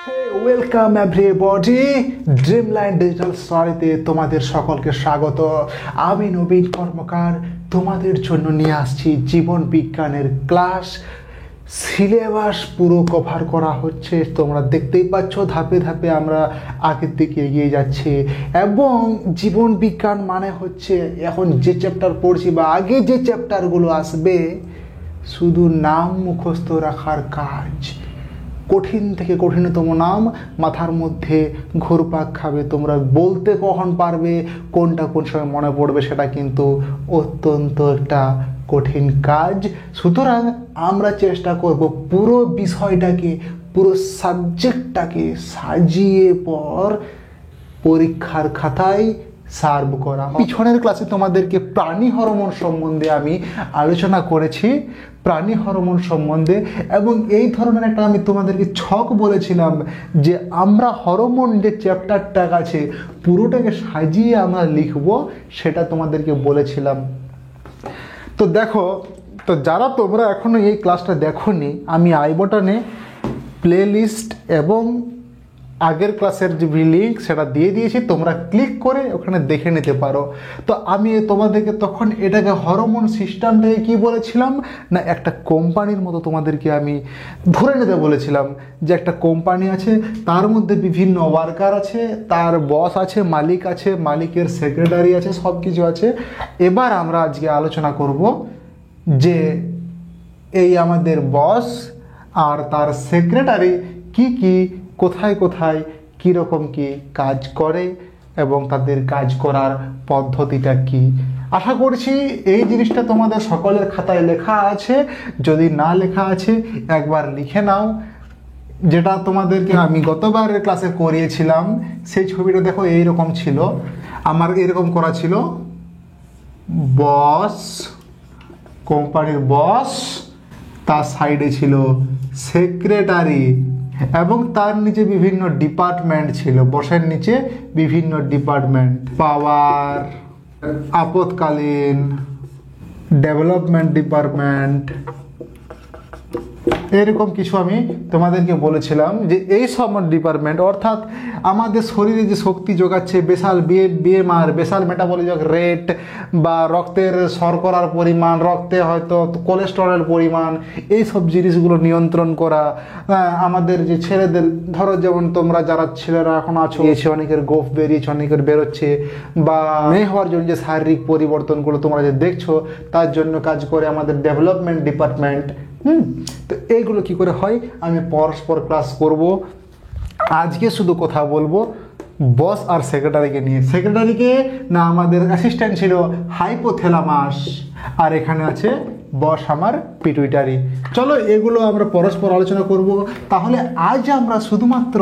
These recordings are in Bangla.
ওয়েলকাম এভরিবডি ড্রিমলাইন ডিজিটাল স্টোরিতে তোমাদের সকলকে স্বাগত। আমি নবীন কর্মকার তোমাদের জন্য নিয়ে আসছি জীবন বিজ্ঞানের ক্লাস। সিলেবাস পুরো কভার করা হচ্ছে, তোমরা দেখতেই পাচ্ছ ধাপে ধাপে আমরা আগের দিকে এগিয়ে যাচ্ছি। এবং জীবন বিজ্ঞান মানে হচ্ছে এখন যে চ্যাপ্টার পড়ছি বা আগে যে চ্যাপ্টারগুলো আসবে শুধু নাম মুখস্থ রাখার কাজ। কঠিন থেকে কঠিনতম নাম মাথার মধ্যে ঘুরপাক খাবে, তোমরা বলতে কখন পারবে কোনটা কোন সময় মনে পড়বে সেটা কিন্তু অত্যন্ত একটা কঠিন কাজ। সুতরাং আমরা চেষ্টা করব পুরো বিষয়টাকে, পুরো সাবজেক্টটাকে সাজিয়ে পর পরীক্ষার খাতায় সার্ভ করা। পিছনের ক্লাসে তোমাদেরকে প্রাণী হরমোন সম্বন্ধে আমি আলোচনা করেছি, প্রাণী হরমোন সম্বন্ধে, এবং এই ধরনের একটা আমি তোমাদেরকে ছক বলেছিলাম যে আমরা হরমোন যে চ্যাপ্টারটা আছে পুরোটাকে সাজিয়ে আমরা লিখব, সেটা তোমাদেরকে বলেছিলাম। তো দেখো, তো যারা তোমরা এখনো এই ক্লাসটা দেখোনি, আমি আই বটনে প্লে লিস্ট এবং আগের ক্লাসের যে লিঙ্ক সেটা দিয়ে দিয়েছি, তোমরা ক্লিক করে ওখানে দেখে নিতে পারো। তো আমি তোমাদেরকে তখন এটাকে হরমোন সিস্টেমটাকে কি বলেছিলাম না, একটা কোম্পানির মতো তোমাদেরকে আমি ধরে নিতে বলেছিলাম যে একটা কোম্পানি আছে, তার মধ্যে বিভিন্ন ওয়ার্কার আছে, তার বস আছে, মালিক আছে, মালিকের সেক্রেটারি আছে, সব কিছু আছে। এবার আমরা আজকে আলোচনা করব যে এই আমাদের বস আর তার সেক্রেটারি কি কোথায় কোথায় কীরকম কি কাজ করে এবং তাদের কাজ করার পদ্ধতিটা কি। আশা করছি এই জিনিসটা তোমাদের সকলের খাতায় লেখা আছে, যদি না লেখা আছে একবার লিখে নাও। যেটা তোমাদেরকে আমি গতবারের ক্লাসে করিয়েছিলাম সেই ছবিটা দেখো, এইরকম ছিল, আমার এরকম করা ছিল, বস, কোম্পানির বস, তার সাইডে ছিল সেক্রেটারি এবং তার নিচে বিভিন্ন ডিপার্টমেন্ট ছিল, বসের নিচে বিভিন্ন ডিপার্টমেন্ট, পাওয়ার, আপৎকালীন, ডেভেলপমেন্ট ডিপার্টমেন্ট, এরকম কিছু আমি তোমাদেরকে বলেছিলাম যে এই সব ডিপার্টমেন্ট অর্থাৎ আমাদের শরীরে যে শক্তি যোগাচ্ছে, basal BMR, basal metabolic rate, বা রক্তের শর্করার পরিমাণ, রক্তে হয়তো কোলেস্টেরলের পরিমাণ, এই সব জিনিসগুলো নিয়ন্ত্রণ করা। আমাদের যে ছেলেদের, ধরো যেমন তোমরা যারা ছেলেরা এখন আছো, অনেকের গোফ বেরিয়েছে, অনেকের বেরোচ্ছে, বা মেয়ে হওয়ার জন্য যে শারীরিক পরিবর্তনগুলো তোমরা যে দেখছো তার জন্য কাজ করে আমাদের ডেভেলপমেন্ট ডিপার্টমেন্ট। তো এইগুলো কি করে হয় আমি পরস্পর ক্লাস করব। আজকে শুধু কথা বলবো বস আর সেক্রেটারিকে নিয়ে। সেক্রেটারিকে না আমাদের অ্যাসিস্ট্যান্ট ছিল হাইপোথ্যালামাস, আর এখানে আছে বস আমার পিটুইটারি। চলো এগুলো আমরা পরস্পর আলোচনা করব। তাহলে আজ আমরা শুধুমাত্র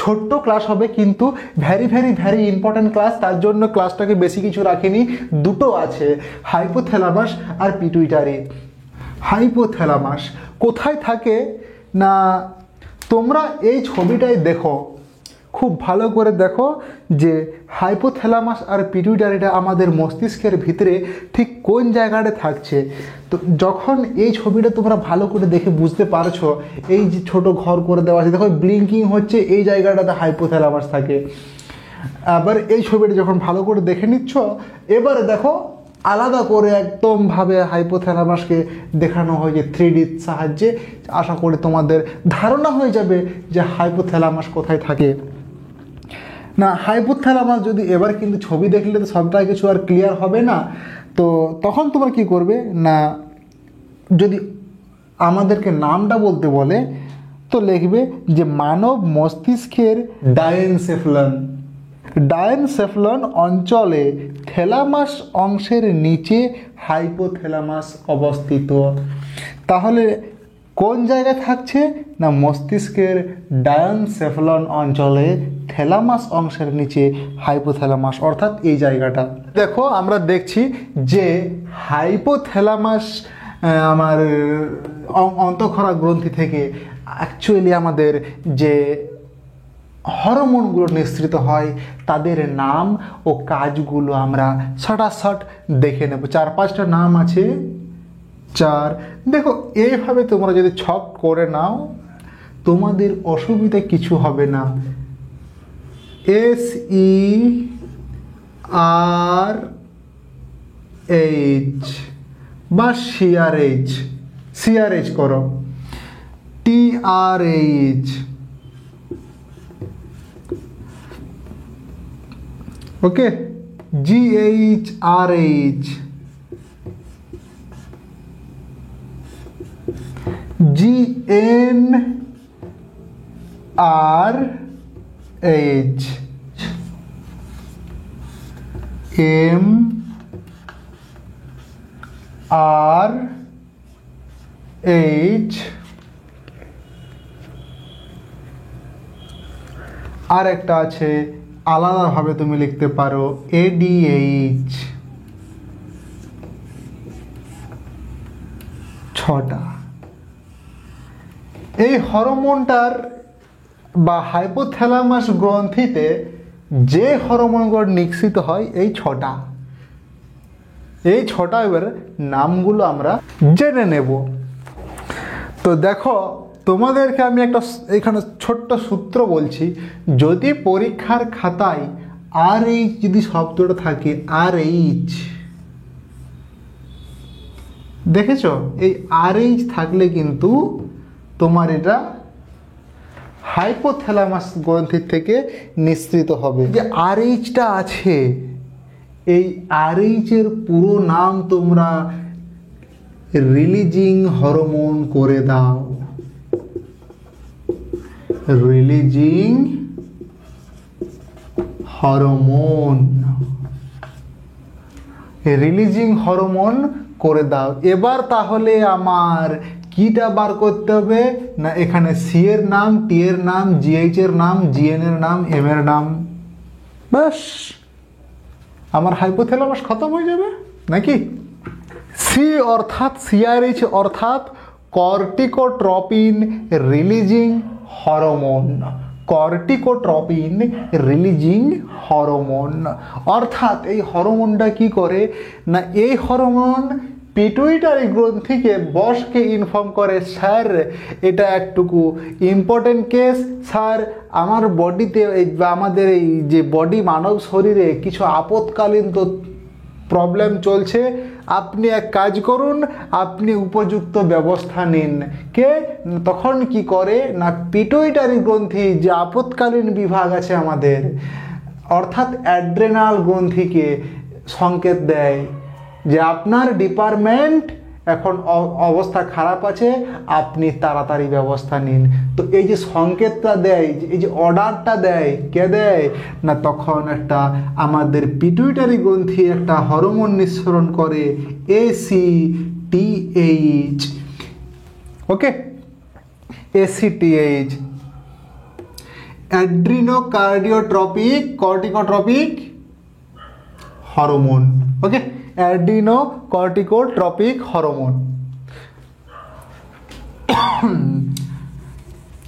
ছোট্ট ক্লাস হবে, কিন্তু very very very important class. তার জন্য ক্লাসটাকে বেশি কিছু রাখিনি, দুটো আছে, হাইপোথ্যালামাস আর পিটুইটারি। হাইপোথ্যালামাস কোথায় থাকে না, তোমরা এই ছবিটাই দেখো, খুব ভালো করে দেখো যে হাইপোথ্যালামাস আর পিটুইটারিটা আমাদের মস্তিষ্কের ভিতরে ঠিক কোন জায়গাটা থাকছে। তো যখন এই ছবিটা তোমরা ভালো করে দেখে বুঝতে পারছো, এই যে ছোট ঘর করে দেওয়া আছে দেখো, ব্লিঙ্কিং হচ্ছে, এই জায়গাটাতে হাইপোথ্যালামাস থাকে। আবার এই ছবিটা যখন ভালো করে দেখে নিচ্ছ, এবারে দেখো আলাদা করে একদমভাবে হাইপোথ্যালামাসকে দেখানো হয় যে 3D সাহায্যে। আশা করি তোমাদের ধারণা হয়ে যাবে যে হাইপোথ্যালামাস কোথায় থাকে। না, হাইপোথ্যালামাস যদি এবার কিন্তু ছবি দেখলে তো সবটা কিছু আর ক্লিয়ার হবে না। তো তখন তোমরা কি করবে না, যদি আমাদেরকে নামটা বলতে বলে তো লিখবে যে মানব মস্তিষ্কের ডায়েনসেফলন। ডায়েনসেফলন অঞ্চলে থ্যালামাস অংশের নিচে হাইপোথ্যালামাস অবস্থিত। তাহলে কোন জায়গায় থাকছে না, মস্তিষ্কের ডায়েনসেফলন অঞ্চলে থ্যালামাস অংশের নিচে হাইপোথ্যালামাস, অর্থাৎ এই জায়গাটা। দেখো আমরা দেখছি যে হাইপোথ্যালামাস আমার অন্তঃক্ষরা গ্রন্থি থেকে অ্যাকচুয়ালি আমাদের যে হরমোনগুলো নিঃসৃত হয় তাদের নাম ও কাজগুলো আমরা শর্ট দেখে নেব। 4-5টা নাম আছে, 4। দেখো এইভাবে তোমরা যদি ছক করে নাও তোমাদের অসুবিধা কিছু হবে না। SERH বা CRH করো, TRH, ওকে, GHRH, GNRH, MRH, আর একটা আছে আলাদাভাবে তুমি লিখতে পারো ADH। 6টা। এই হরমোনটার বা হাইপোথ্যালামাস গ্রন্থিতে যে হরমোনগুলো নিঃসৃত হয় এই 6টা। এই 6টা এবার নামগুলো আমরা জেনে নেব। তো দেখো, তোমাদেরকে আমি একটা এখানে ছোট্ট সূত্র বলছি। যদি পরীক্ষার খাতায় RH যদি শব্দটা থাকে, RH দেখেছ, এই RH থাকলে কিন্তু তোমার এটা হাইপোথ্যালামাস গ্রন্থির থেকে নিঃসৃত হবে। যে RHটা আছে, এই RH এর পুরো নাম তোমরা রিলিজিং হরমোন করে দাও। রিলিজিং হরমোন, রিলিজিং হরমোন করে দাও। এবার তাহলে আমার কিটা বার করতে হবে না, এখানে সি এর নাম, টি এর নাম, জিএইচ এর নাম, জিএন এর নাম, এম এর নাম, ব্যাস আমার হাইপোথ্যালামাস খতম হয়ে যাবে নাকি। সি অর্থাৎ সিআরএইচ অর্থাৎ corticotropin releasing hormone. Corticotropin releasing hormone অর্থাৎ এই হরমোনটা কি করে না, এই হরমোন পিটুইটারি গ্রন্থিকে বসকে ইনফর্ম করে, স্যার এটা একটুকু ইম্পর্টেন্ট কেস, স্যার আমার বডিতে আমাদের এই যে বডি মানব শরীরে কিছু আপৎকালীন তো প্রবলেম চলছে, আপনি এক কাজ করুন, আপনি উপযুক্ত ব্যবস্থা নিন। কে তখন কি করে না, পিটুইটারি গ্রন্থি যে আপৎকালীন বিভাগ আছে আমাদের, অর্থাৎ অ্যাড্রেনাল গ্রন্থিকে সংকেত দেয় যে আপনার ডিপার্টমেন্ট এখন অবস্থা খারাপ আছে, আপনি তাড়াতাড়ি ব্যবস্থা নিন। তো এই যে সংকেতটা দেয়, এই যে অর্ডারটা দেয়, কে দেয় না, তখন একটা আমাদের পিটুইটারি গ্রন্থি একটা হরমোন নিঃসরণ করে ACTH, ওকে, ACTH, অ্যাড্রিনোকার্ডিওট্রপিক কর্টিকোট্রপিক হরমোন, ওকে, অ্যাড্রিনোকর্টিকোট্রপিক হরমোন।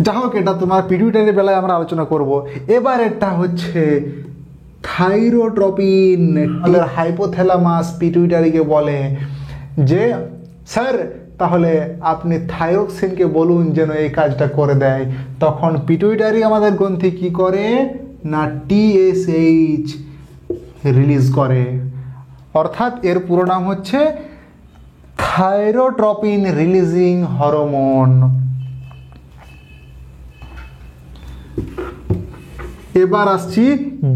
যা হোক, এটা তোমার পিটুইটারি বেলায় আমরা আলোচনা করব। এবার এটা হচ্ছে থাইরোট্রপিন। হাইপোথ্যালামাস পিটুইটারিকে বলে যে স্যার তাহলে আপনি থাইরক্সিনকে বলুন যেন এই কাজটা করে দেয়। তখন পিটুইটারি আমাদের গ্রন্থি কি করে না, TSH রিলিজ করে, অর্থাৎ এর পুরো নাম হচ্ছে থাইরোট্রপিন রিলিজিং হরমোন। এবার আসছি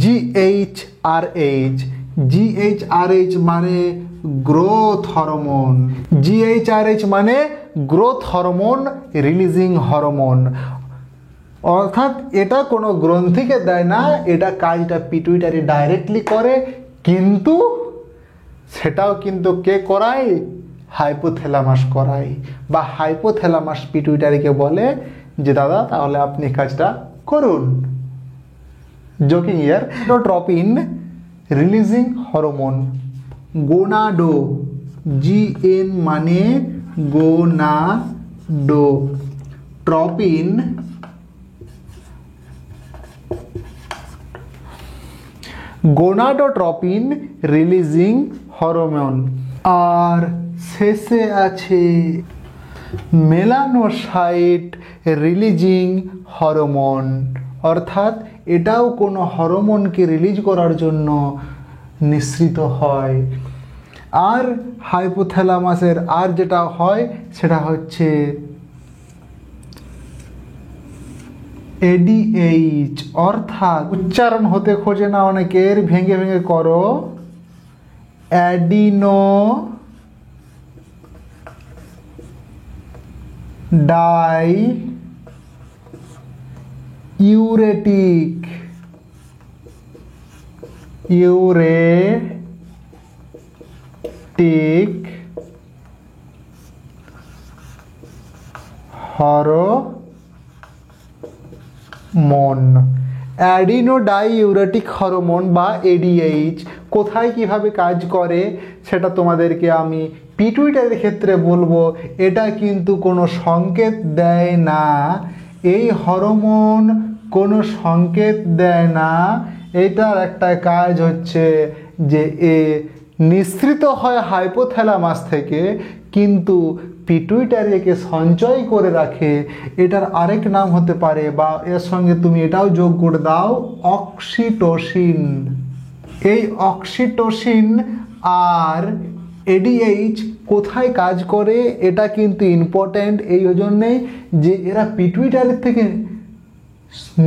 GHRH। GHRH মানে গ্রোথ হরমোন। GHRH মানে গ্রোথ হরমোন রিলিজিং হরমোন, অর্থাৎ এটা কোনো গ্রন্থিকে দেয় না, এটা কাজটা পিটুইটারি ডাইরেক্টলি করে, কিন্তু সেটাও কিন্তু কে করায়, হাইপোথ্যালামাস করায়, বা হাইপোথ্যালামাস পিটুইটারিকে বলে যে দাদা তাহলে আপনি কাজটা করুন। জোকিং ইয়ার। ট্রপিন রিলিজিং হরমোন, গোনাডো, GN মানে গোনাডো, ট্রপিন গোনাডোট্রপিন রিলিজিং হরমোন। আর শেষে আছে মেলানোসাইট রিলিজিং হরমোন, অর্থাৎ এটাও কোনো হরমোনকে রিলিজ করার জন্য নিঃসৃত হয়। আর হাইপোথ্যালামাসের আর যেটা হয় সেটা হচ্ছে এডিএইচ, অর্থাৎ উচ্চারণ হতে খোঁজে না অনেকের, ভেঙে ভেঙে করো, অ্যাডিনো ডাই ইউরেটিক হরমোন। অ্যাডিনোডাইইউরেটিক হরমোন বা এডিএইচ কোথায় কিভাবে কাজ করে সেটা তোমাদেরকে আমি পিটুইটারির ক্ষেত্রে বলবো। এটা কিন্তু কোনো সংকেত দেয় না, এই হরমোন কোনো সংকেত দেয় না। এটার একটা কাজ হচ্ছে যে এ নিঃসৃত হয় হাইপোথ্যালামাস থেকে, কিন্তু পিটুইটারি একে সঞ্চয় করে রাখে। এটার আরেক নাম হতে পারে, বা এর সঙ্গে তুমি এটাও যোগ করে দাও, অক্সিটোসিন। এই অক্সিটোসিন আর এডিএইচ কোথায় কাজ করে এটা কিন্তু ইম্পর্ট্যান্ট এই জন্যেই যে এরা পিটুইটারি থেকে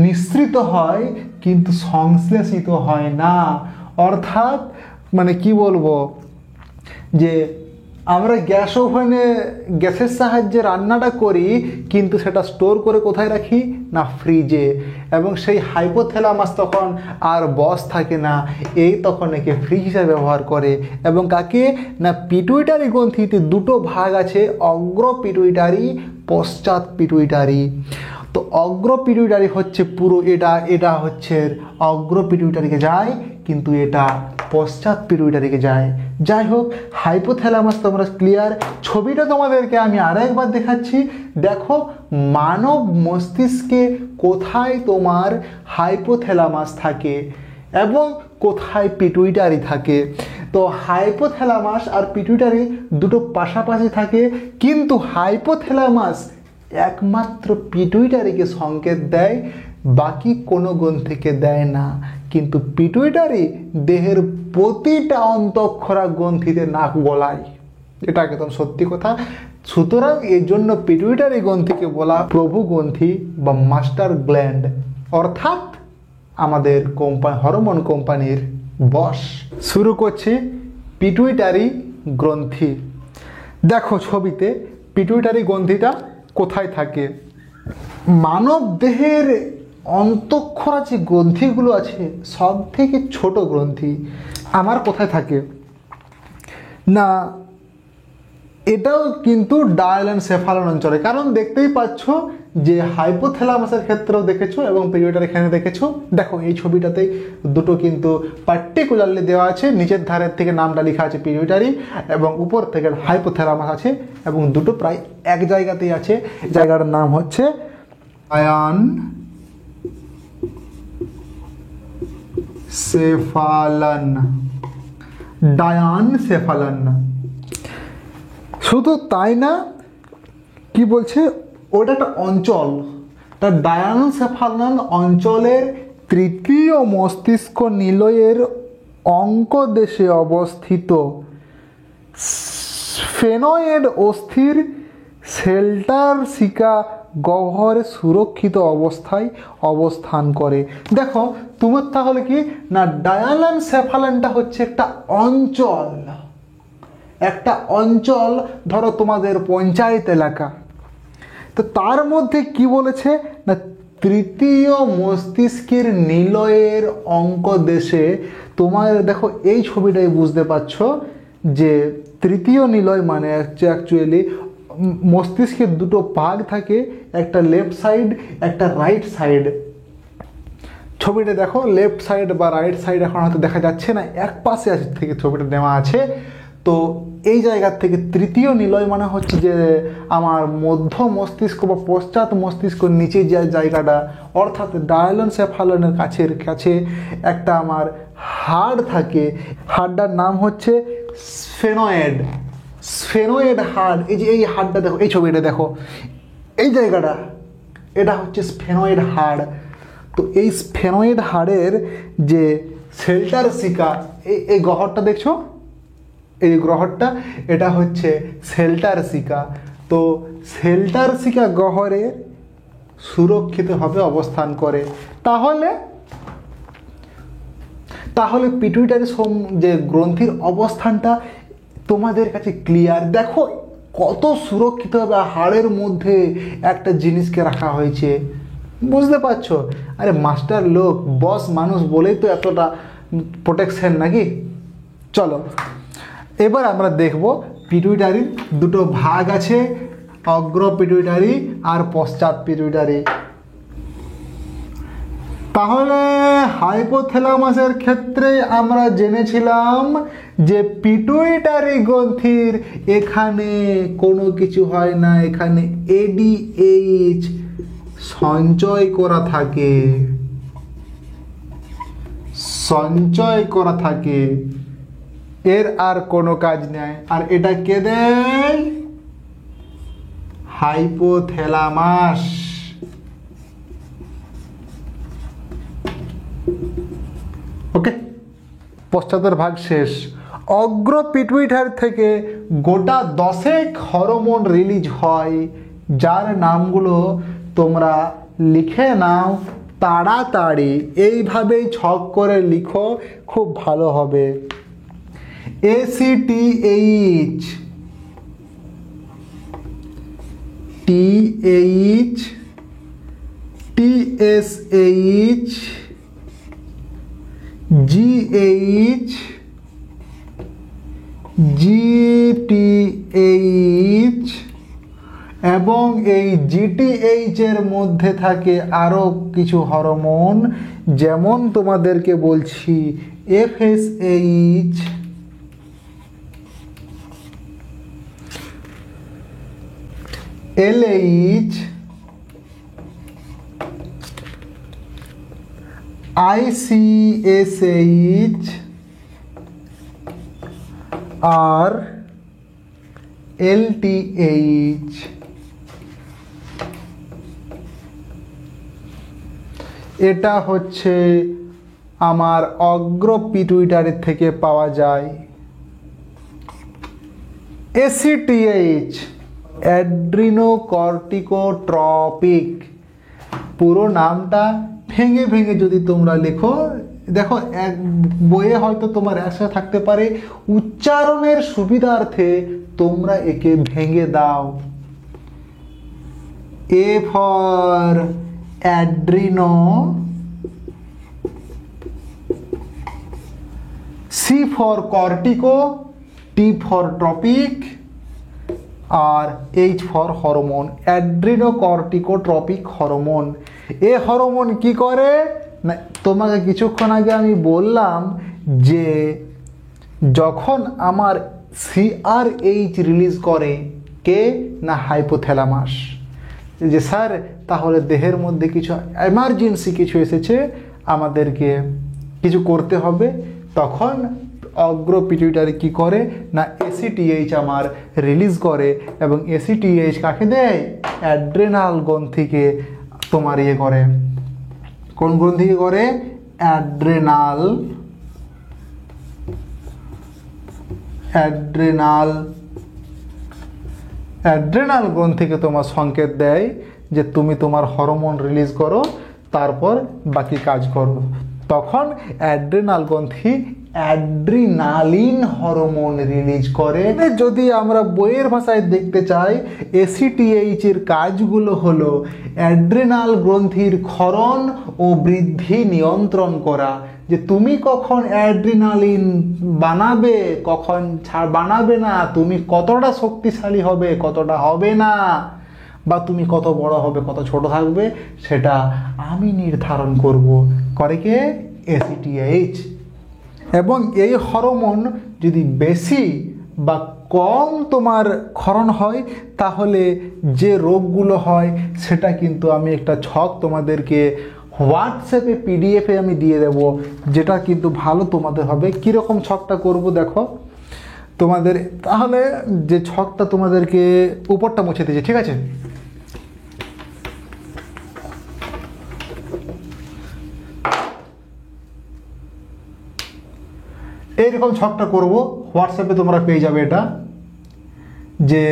নিঃসৃত হয় কিন্তু সংশ্লেষিত হয় না। অর্থাৎ মানে কি বলবো, যে আমরা গ্যাস ওভেনে গ্যাসের সাহায্যে রান্নাটা করি, কিন্তু সেটা স্টোর করে কোথায় রাখি না ফ্রিজে, এবং সেই হাইপোথ্যালামাস তখন আর বস থাকে না, এই তখন একে ফ্রিজ হিসাবে ব্যবহার করে। এবং কাকে না পিটুইটারি গ্রন্থিতে দুটো ভাগ আছে, অগ্র পিটুইটারি, পশ্চাৎ পিটুইটারি। তো অগ্র পিটুইটারি হচ্ছে পুরো এটা হচ্ছে অগ্র পিটুইটারিকে যায়, কিন্তু এটা পশ্চাৎ পিটুইটারিকে যায়। যাই হোক, হাইপোথ্যালামাস তোমরা ক্লিয়ার। ছবিটা তোমাদেরকে আমি আরেকবার দেখাচ্ছি। দেখো মানব মস্তিষ্কে কোথায় তোমার হাইপোথ্যালামাস থাকে এবং কোথায় পিটুইটারি থাকে। তো হাইপোথ্যালামাস আর পিটুইটারি দুটো পাশাপাশি থাকে, কিন্তু হাইপোথ্যালামাস একমাত্র পিটুইটারিকে সংকেত দেয়, বাকি কোনো গ্রন্থিকে দেয় না। কিন্তু পিটুইটারি দেহের প্রতিটা অন্তঃক্ষরা গ্রন্থিতে নাক গলায়, এটা একদম সত্যি কথা। সুতরাং এর জন্য পিটুইটারি গ্রন্থিকে বলা প্রভু গ্রন্থি বা মাস্টার গ্ল্যান্ড, অর্থাৎ আমাদের হরমোন কোম্পানির বস। শুরু করছি পিটুইটারি গ্রন্থি। দেখো ছবিতে পিটুইটারি গ্রন্থিটা কোথায় থাকে। মানব দেহের অন্তঃক্ষরা যে গ্রন্থিগুলো আছে সব থেকে ছোট গ্রন্থি আমার কোথায় থাকে না, এটাও কিন্তু ডায়ালেনসেফালন অঞ্চলে। কারণ দেখতেই পাচ্ছ যে হাইপোথ্যালামাসের ক্ষেত্রেও দেখেছো এবং পিটুইটারি এখানে দেখেছো। দেখো এই ছবিটাতেই দুটো কিন্তু পার্টিকুলারলি দেওয়া আছে, নিচের ধারের থেকে নামটা লেখা আছে পিটুইটারি এবং উপর থেকে হাইপোথ্যালামাস আছে, এবং দুটো প্রায় এক জায়গাতেই আছে। জায়গাটার নাম হচ্ছে ডায়ানসেফালন। শুধু তাই না, কি বলছে, ওটা একটা অঞ্চল, ডায়ানসেফালন অঞ্চলের তৃতীয় মস্তিষ্ক নিলয়ের অঙ্কদেশে অবস্থিত স্ফেনয়েড অস্থির সেল্টারসিকা গহ্বরে সুরক্ষিত অবস্থায় অবস্থান করে। দেখো তোমার তাহলে কি না, ডায়ানসেফালনটা হচ্ছে একটা অঞ্চল, ধরো তোমাদের পঞ্চায়েত এলাকা, তো তার মধ্যে কি বলেছে না তৃতীয় মস্তিষ্কের নিলয়ের অঙ্কদেশে। তোমার দেখো এই ছবিটাই বুঝতে পারছো যে তৃতীয় নিলয় মানে হচ্ছে অ্যাকচুয়ালি মস্তিষ্কের দুটো ভাগ থাকে, একটা লেফট সাইড একটা রাইট সাইড। ছবিটা দেখো লেফট সাইড বা রাইট সাইড এখন হয়তো দেখা যাচ্ছে না, এক পাশে আছে থেকে ছবিটা নেওয়া আছে। তো এই জায়গার থেকে তৃতীয় নিলয় মানে হচ্ছে যে আমার মধ্য মস্তিষ্ক বা পশ্চাৎ মস্তিষ্ক নিচে যে জায়গাটা, অর্থাৎ ডায়ানসেফালনের কাছে একটা আমার হাড় থাকে, হাড়টার নাম হচ্ছে স্ফেনয়েড। স্ফেনয়েড হাড়, এই যে এই হাড়টা দেখো, এই ছবিটা দেখো, এই জায়গাটা, এটা হচ্ছে স্ফেনয়েড হাড়। তো এই স্ফেনয়েড হাড়ের যে সেল্টারসিকা, এই গ্রহটা দেখছো, এই গ্রহটা, এটা হচ্ছে সেল্টারসিকা। তো সেল্টারসিকা গ্রহরে সুরক্ষিতভাবে অবস্থান করে। তাহলে তাহলে পিটুইটারি যে গ্রন্থির অবস্থানটা তোমাদের কাছে ক্লিয়ার। দেখো কত সুরক্ষিতভাবে হাড়ের মধ্যে একটা জিনিসকে রাখা হয়েছে, বুঝতে পারছো? আরে মাস্টার লোক, বস মানুষ বলেই তো এতটা প্রোটেকশন নাকি। চলো এবার আমরা দেখব পিটুইটারির দুটো ভাগ আছে, অগ্র পিটুইটারি আর পশ্চাৎ পিটুইটারি। তাহলে হাইপোথ্যালামাসের ক্ষেত্রে আমরা জেনেছিলাম যে পিটুইটারি গ্রন্থির এখানে কোনো কিছু হয় না, এখানে এডিএইচ সঞ্চয় করা থাকে, সঞ্চয় করা থাকে, এর আর কোনো কাজ নেই। আর এটা কে দেয়? হাইপোথ্যালামাস। ওকে, পশ্চাতের ভাগ শেষ। অগ্র পিটুইটারি থেকে গোটা 10 হরমোন রিলিজ হয়, যার নামগুলো তোমরা লিখে নাও তাড়াতাড়ি, এইভাবেই ছক করে লিখো, খুব ভালো হবে। ACTH, TH, TSH, GH, GTH এবং এই GTH এর মধ্যে থাকে আরও কিছু হরমোন, যেমন তোমাদেরকে বলছি FSH, LH, ICSH আর LTH। এটা হচ্ছে আমার অগ্র পিটুইটারি থেকে পাওয়া যায়। ACTH অ্যাড্রিনোকর্টিকোট্রপিক, পুরো নামটা ভেঙে ভেঙে যদি তোমরা লেখো, দেখো এক বইয়ে হয়তো তোমার একসাথে থাকতে পারে, উচ্চারণের সুবিধার্থে তোমরা একে ভেঙে দাও। A for adreno, C for cortico, T for tropic আর H for hormone, adrenocorticotropic hormone. এ হরমোন কি করে না, তোমাকে কিছুক্ষণ আগে আমি বললাম যে যখন আমার CRH রিলিজ করে কে না হাইপোথ্যালামাস, যে স্যার তাহলে দেহের মধ্যে কিছু এমার্জেন্সি কিছু এসেছে, আমাদেরকে কিছু করতে হবে, তখন অগ্র পিটুইটারি কি করে না ACTH আমার রিলিজ করে। এবং ACTH কাকে দেয়? অ্যাড্রেনাল গ্রন্থিকে তোমার ইয়ে করে। কোন গ্রন্থিকে করে? অ্যাড্রেনাল, অ্যাড্রেনাল, অ্যাড্রেনাল গ্রন্থিকে তোমার সংকেত দেয় যে তুমি তোমার হরমোন রিলিজ করো, তারপর বাকি কাজ করো। তখন অ্যাড্রেনাল গ্রন্থি অ্যাড্রিনালিন হরমোন রিলিজ করে। যদি আমরা বইয়ের ভাষায় দেখতে চাই, ACTH এর কাজগুলো হলো অ্যাড্রেনাল গ্রন্থির ক্ষরণ ও বৃদ্ধি নিয়ন্ত্রণ করা, যে তুমি কখন অ্যাড্রিনালিন বানাবে, কখন বানাবে না, তুমি কতটা শক্তিশালী হবে, কতটা হবে না, বা তুমি কত বড় হবে, কত ছোট থাকবে, সেটা আমি নির্ধারণ করব। করে কে? ACTH। এবং এই হরমোন যদি বেশি বা কম তোমার ক্ষরণ হয়, তাহলে যে রোগগুলো হয় সেটা কিন্তু আমি একটা ছক তোমাদেরকে হোয়াটসঅ্যাপে PDF-এ আমি দিয়ে দেব, যেটা কিন্তু ভালো তোমাদের হবে। কীরকম ছকটা করব দেখো। তোমাদের তাহলে যে ছকটা তোমাদেরকে উপরটা মুছে দিয়েছে, ঠিক আছে? এইরকম ছকটা করব, হোয়াটসঅ্যাপে তোমরা পেয়ে যাবে এটা, যে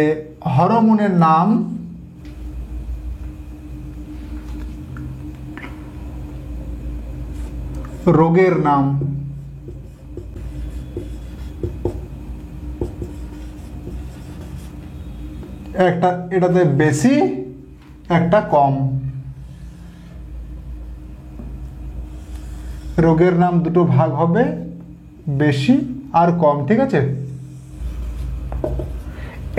হরমোনের নাম, রোগের নাম, একটা এটাতে বেশি একটা কম, রোগের নাম দুটো ভাগ হবে, বেশি আর কম, ঠিক আছে?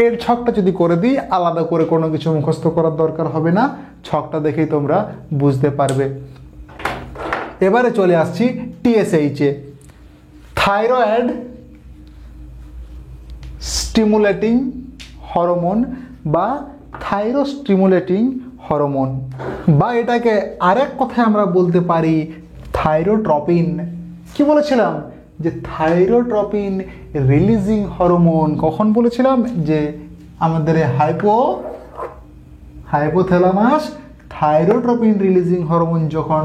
এর ছকটা যদি করে দিই, আলাদা করে কোনো কিছু মুখস্থ করার দরকার হবে না, ছকটা দেখেই তোমরা বুঝতে পারবে। এবারে চলে আসছি টিএসএইচে, থাইরয়েড স্টিমুলেটিং হরমোন বা থাইরোস্টিমুলেটিং হরমোন, বা এটাকে আরেক কথায় আমরা বলতে পারি থাইরোট্রপিন। কি বলেছিলাম? যে থাইরোট্রপিন রিলিজিং হরমোন। কখন বলেছিলাম? যে আমাদের হাইপোথ্যালামাস থাইরোট্রপিন রিলিজিং হরমোন যখন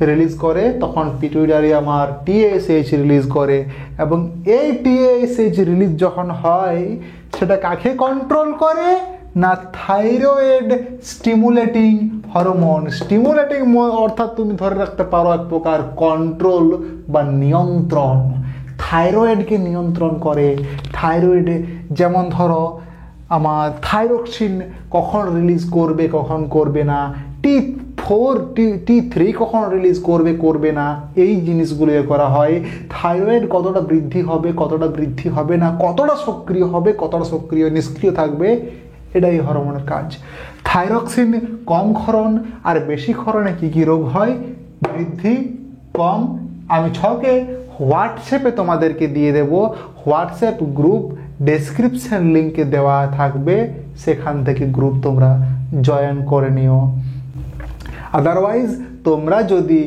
রিলিজ করে তখন পিটুইটারি আমার টিএসএইচ রিলিজ করে, এবং এই টিএসএইচ রিলিজ যখন হয় সেটা কাকে কন্ট্রোল করে? না থাইরয়েড স্টিমুলেটিং হরমোন। স্টিমুলেটিং অর্থাৎ তুমি ধরে রাখতে পারো এক প্রকার কন্ট্রোল বা নিয়ন্ত্রণ। থাইরয়েডকে নিয়ন্ত্রণ করে। থাইরয়েডে যেমন ধরো আমার থাইরক্সিন কখন রিলিজ করবে, কখন করবে না, T3 কখন রিলিজ করবে না, এই জিনিসগুলো করা হয়। থাইরয়েড কতটা বৃদ্ধি হবে, কতটা বৃদ্ধি হবে না, কতটা সক্রিয় হবে, কতটা সক্রিয় নিষ্ক্রিয় থাকবে, এটাই হরমোনের কাজ। থাইরক্সিন কম ক্ষরণ আর বেশি ক্ষরণে কি কি রোগ হয়? বৃদ্ধি, কম। আমি ছকে হোয়াটসঅ্যাপে তোমাদেরকে দিয়ে দেব, হোয়াটসঅ্যাপ গ্রুপ ডেসক্রিপশন লিঙ্কে দেওয়া থাকবে, সেখান থেকে গ্রুপ তোমরা জয়েন করে নিও। আদারওয়াইজ তোমরা যদি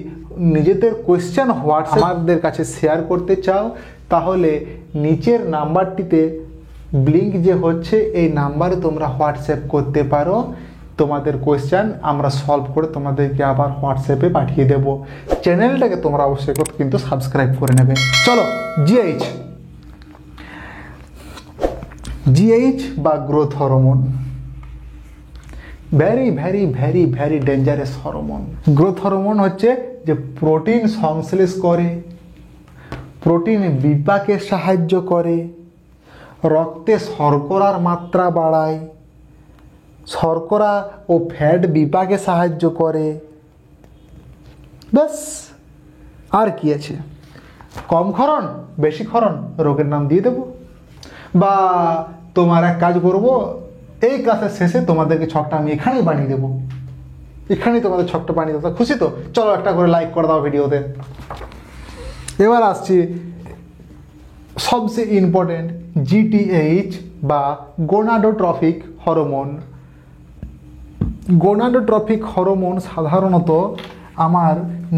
নিজেদের কোয়েশ্চেন হোয়াটসঅ্যাপ আমাদের কাছে শেয়ার করতে চাও, তাহলে নিচের নাম্বারটিতে ব্লিঙ্ক যে হচ্ছে এই নাম্বারে তোমরা হোয়াটসঅ্যাপ করতে পারো। তোমাদের কোয়েশ্চেন আমরা সলভ করে তোমাদেরকে আবার হোয়াটসঅ্যাপে পাঠিয়ে দেব। চ্যানেলটাকে তোমরা অবশ্যই কিন্তু সাবস্ক্রাইব করে নেবে। চলো, জিএইচ বা growth hormone, very very very very dangerous hormone. Growth hormone হচ্ছে যে প্রোটিন সংশ্লেষ করে, প্রোটিন বিপাকে সাহায্য করে, রক্তে শর্করার মাত্রা বাড়ায়, শর্করা ও ফ্যাট বিপাকে সাহায্য করে। ব্যাস, আর কি আছে? কম ক্ষরণ, বেশি ক্ষরণ, রোগের নাম দিয়ে দেব। বা তোমার এক কাজ করব, এই ক্লাসের শেষে তোমাদেরকে ছকটা আমি এখানেই বানিয়ে দেবো, এখানেই তোমাদের ছকটা বানিয়ে দেবো। খুশি তো? চলো একটা করে লাইক করে দাও ভিডিওতে। এবার আসছি সবচেয়ে ইম্পর্টেন্ট, জিটিএইচ বা গোনাডোট্রফিক হরমোন। গোনাডোট্রফিক হরমোন সাধারণত আমার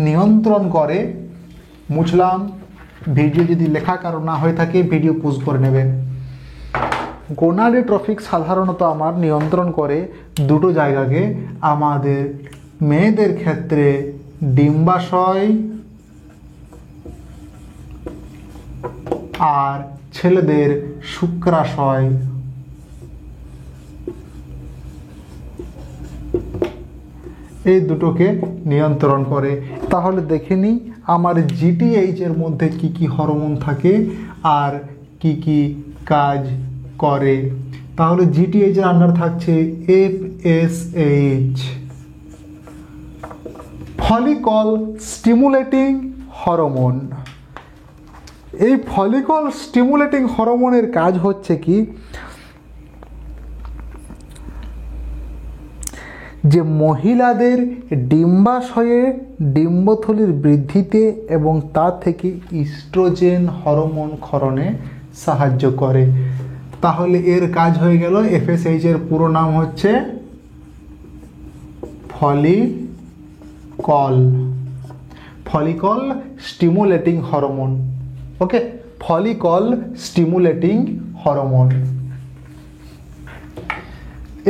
নিয়ন্ত্রণ করে, মুছলাম, ভিডিও যদি লেখা কারো না হয়ে থাকে ভিডিও পুশ করে নেবেন। গোনাডোট্রফিক সাধারণত আমার নিয়ন্ত্রণ করে দুটো জায়গাকে, আমাদের মেয়েদের ক্ষেত্রে ডিম্বাশয় আর ছেলেদের শুক্রাশয়। এই দুটোকে নিয়ন্ত্রণ করে। তাহলে দেখে নিই আমার জিটিএইচ এর মধ্যে কি কি হরমোন থাকে আর কি কি কাজ করে। তাহলে জিটিএইচ এর আন্ডার থাকছে এফএসএইচ, ফলিকল স্টিমুলেটিং হরমোন। এই ফলিকল স্টিমুলেটিং হরমোনের কাজ হচ্ছে কি, যে মহিলাদের ডিম্বাশয়ে ডিম্বথলির বৃদ্ধিতে এবং তা থেকে ইস্ট্রোজেন হরমোন ক্ষরণে সাহায্য করে। তাহলে এর কাজ হয়ে গেল। এফএসএইচ এর পুরো নাম হচ্ছে ফলিকল স্টিমুলেটিং হরমোন। ওকে, ফলিকল স্টিমুলেটিং হরমোন।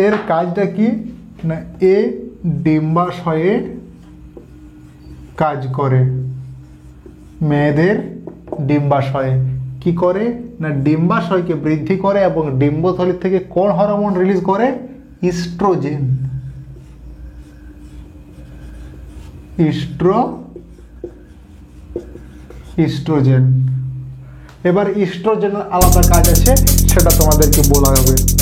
এর কাজটা কি না, এ ডিম্বাশয়ে কাজ করে, মেয়েদের ডিম্বাশয়ে কি করে না ডিম্বাশয়কে বৃদ্ধি করে এবং ডিম্বথলি থেকে কোন হরমোন রিলিজ করে, ইস্ট্রোজেন। ইস্ট্রোজেন। এবার ইস্ট্রোজেনের আলাদা কাজ আছে, সেটা তোমাদেরকে বলা হবে।